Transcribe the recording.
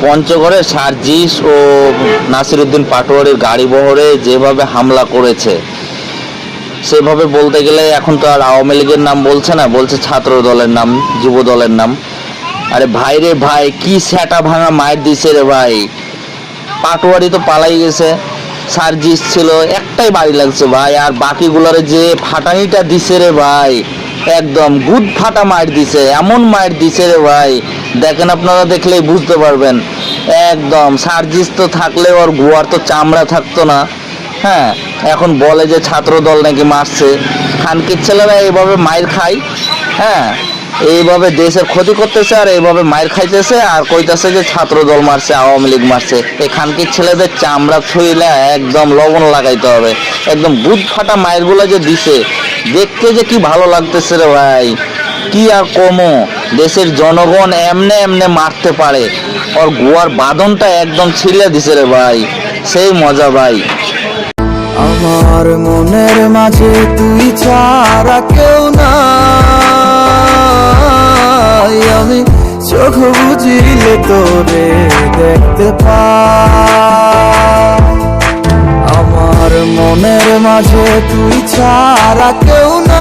পঞ্চগড়ে সার্জিস ও নাসিরউদ্দিন পাটোয়ারির গাড়ি বহরে যেভাবে হামলা করেছে, সেভাবে বলতে গেলে এখন তো আর আওয়ামী লীগের নাম বলছে না, বলছে ছাত্র দলের নাম, যুব দলের নাম। আরে ভাই রে ভাই, কি সেটা ভাঙা মায়ের দিছে রে ভাই। পাটোয়ারি তো পালাই গেছে, সার্জিস ছিল, একটাই বাড়ি লাগছে ভাই, আর বাকিগুলোরে যে ফাটানিটা দিছে রে ভাই, একদম গুদ ফাটা মায়ের দিছে, এমন মায়ের দিছে রে ভাই, দেখেন আপনারা দেখলেই বুঝতে পারবেন। একদম সার্জিস তো থাকলে ওর গোয়ার তো চামড়া থাকতো না। হ্যাঁ, এখন বলে যে ছাত্র দল নাকি মারছে। খানকির ছেলেরা এইভাবে মায়ের খায়, হ্যাঁ, এইভাবে দেশের ক্ষতি করতেছে আর এইভাবে মায়ের খাইতেছে আর কইতাছে যে ছাত্র দল মারছে, আওয়ামী লীগ মারছে। এই খানকির ছেলেদের চামড়া ছুঁইলে একদম লবণ লাগাইতে হবে। একদম বুধ ফাটা মায়ের গুলা যে দিছে, দেখতে যে কি ভালো লাগতেছে রে ভাই, কি আর কমো। দেশের জনগণ এমনে এমনে মারতে পারে, ওর গোয়ার বাঁধনটা একদম ছিঁড়ে দিছে রে ভাই, সেই মজা ভাই। আমার মনের মাঝে তুই ছাড়া কেউ নাই, আমি চোখ বুঝিলে তোরে দেখতে পাই। আমার মনের মাঝে তুই ছাড়া কেউ না।